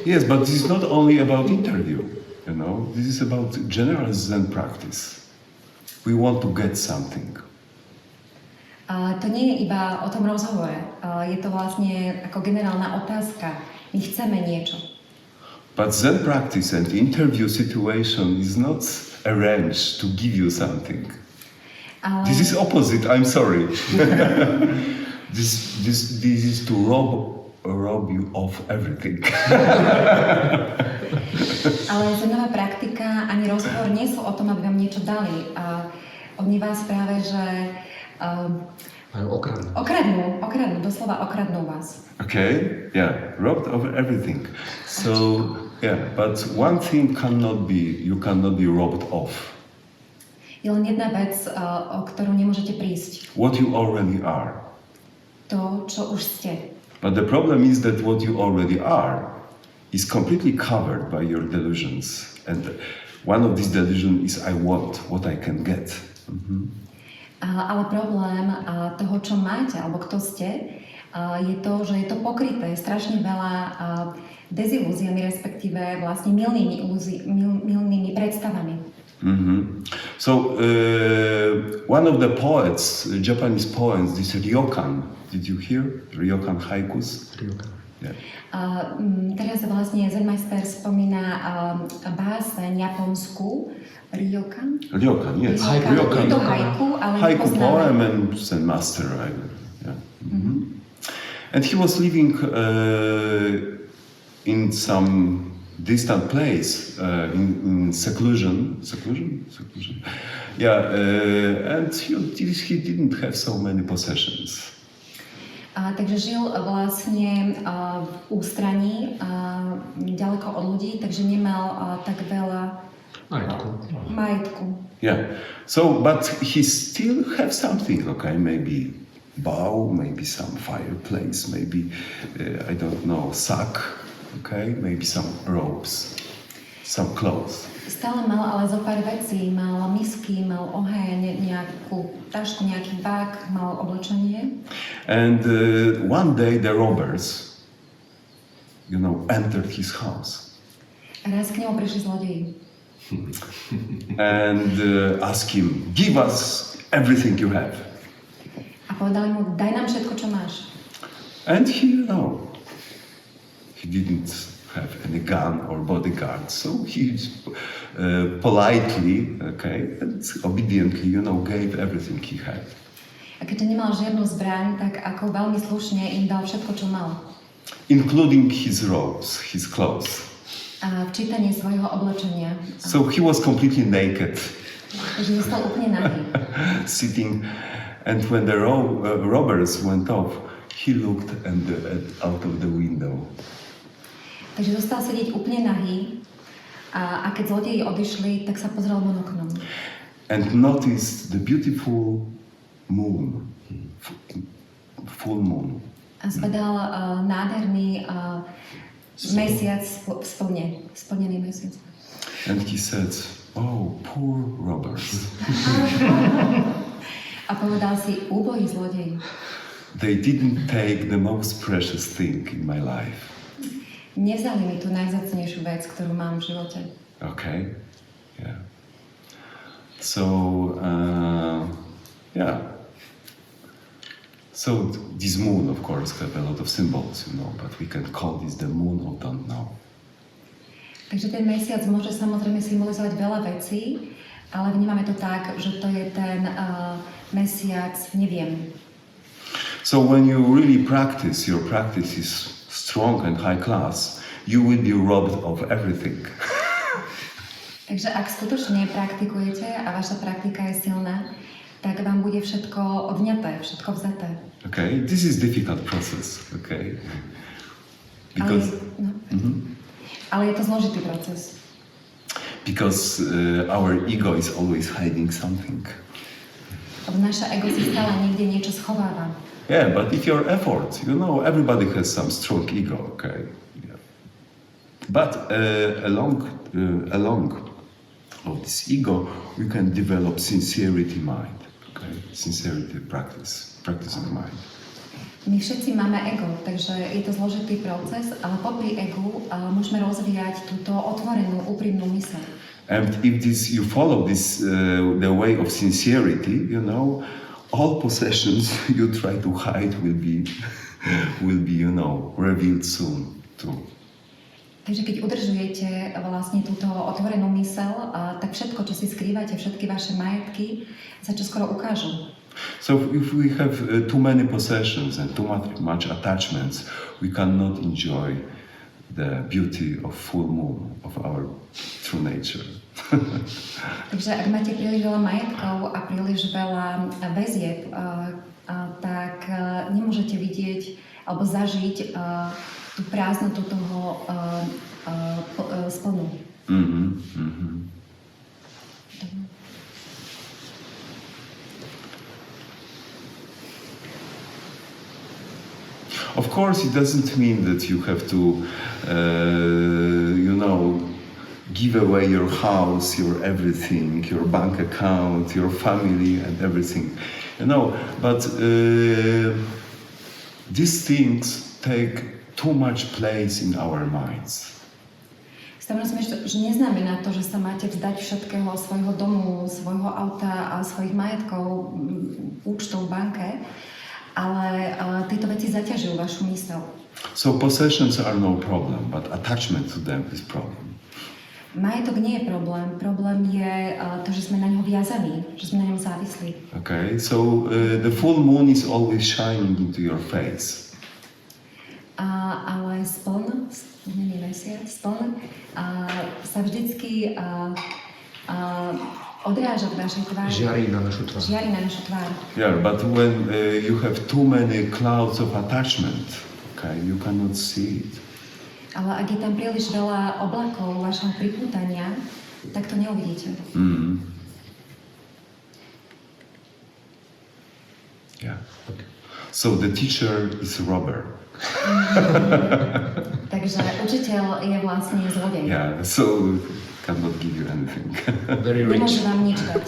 Yes, but this is not only about interview, you know. This is about general Zen practice. We want to get something. To nie je iba o tom rozhovore. Je to vlastne ako generálna otázka. My chceme niečo. But Zen practice and interview situation is not arranged to give you something. Ale, This is opposite, I'm sorry. this is to rob you of everything. ale zenová praktika ani rozhovor nie sú o tom, aby vám niečo dali. Oni vás práve, že okradnú, doslova okradnú vás. Okay, yeah, robbed of everything. So, yeah, but one thing you cannot be robbed of. Je len jedna vec, o ktorú nemôžete prísť. What you already are. To, čo už ste. But the problem is that what you already are is completely covered by your delusions. And one of these delusions is I want what I can get. Ale problém toho, čo máte, alebo kto ste, je to, že je to pokryté strašne veľa dezilúziami, respektíve vlastne mylnými predstavami. So, one of the poets, Japanese poets, this Ryokan, did you hear? Ryokan haikus? Ryokan. Yeah. Teraz vlastne Zenmeister spomína báseň japonskú, Ryokan. Ryokan, yes. Je to haiku, ale Haiku nepoznáme. poem and Zen master, right? Yeah. And he was living in some distant place, in seclusion. Yeah, and he didn't have so many possessions. Takže žil vlastne v ústraní, ďaleko od ľudí, takže nemal tak veľa majetku. Yeah, so but he still have something, okay, maybe bow, maybe some fireplace, maybe I don't know, sack, okay, maybe some robes, some clothes. Stále mal ale zo pár vecí, mal misky, mal oheň, nejakú tašku, nejaký vák, mal oblečenie. And one day the robbers, entered his house. Raz k nemu prišli zlodeji. And asked him, give us everything you have. A povedali mu, daj nám všetko, čo máš. And he didn't have any gun or bodyguard, so he politely, okay, and obediently, gave everything he had. A keďže nemal žiadnu zbraň, tak ako veľmi slušne im dal všetko, čo mal. Including his robes, his clothes. A včítanie svojho oblečenia. So he was completely naked. Takže zostal úplne nahý. Sitting, and when the robbers went off, he looked out of the window. Takže zostal sedieť úplne nahý a keď zlodeji odišli, tak sa pozrel von oknom. And noticed the beautiful moon, full moon. A zbadal nádherný mesiac splnený mesiac. And he said, oh, poor robbers. A povedal si, úbohí zlodeji. They didn't take the most precious thing in my life. Nevzali mi tú najvzácnejšiu vec, ktorú mám v živote. Okay, yeah. So, yeah. So this moon, of course, have a lot of symbols, but we can call this the moon of don't know. Takže ten mesiac môže samozrejme symbolizovať veľa vecí, ale vnímame to tak, že to je ten mesiac neviem. So when you really practice, your practice is strong and high class, you will be robbed of everything. Takže ak skutočne praktikujete a vaša praktika je silná, tak vám bude všetko odňaté, všetko vzaté. Okay, this is difficult process, okay? Because Ale je to zložitý proces. Because our ego is always hiding something. Lebo naša ego si stále niekde niečo schováva. Yeah, but if your effort, everybody has some strong ego, okay? Yeah. But along of this ego, we can develop sincerity mind, okay? Sincerity practice of mind. My všetci máme ego, takže je to zložitý proces, ale popri egu môžeme rozvíjať túto otvorenú, úprimnú myseľ. And if you follow the way of sincerity, all possessions you try to hide will be, revealed soon too. Takže keď udržujete vlastne túto otvorenú myseľ, tak všetko, čo si skrývate, všetky vaše majetky, sa čoskoro ukážu. So if we have too many possessions and too much attachments, we cannot enjoy the beauty of full moon, of our true nature. Takže ak máte príliš veľa majetkov a príliš veľa väzieb, tak nemôžete vidieť alebo zažiť tú prázdnotu toho splnu. Of course, it doesn't mean that you have to, give away your house, your everything, your bank account, your family, and everything. But these things take too much place in our minds. Že neznamená to, že sa máte vzdať všetkého svojho domu, svojho auta a svojich majetkov, účtov v banke, ale tieto veci zaťažujú vašu myseľ. So possessions are no problem, but attachment to them is problem. Majetok nie je problém. Problém je to, že sme na ňo viazaní, že sme na ňom závislí. Okay, so the full moon is always shining into your face. Ale spln sa vždycky odráža v našej tvári. Žiarí na našu tvár. Yeah, but when you have too many clouds of attachment, okay, you cannot see it. Ale ak je tam príliš veľa oblakov vašho pripútania, tak to neuvidíte. Yeah. So the teacher is a robber. Takže učiteľ je vlastne zlodej. Yeah, so cannot give you anything. Very rich. Nemôže vám nič dať.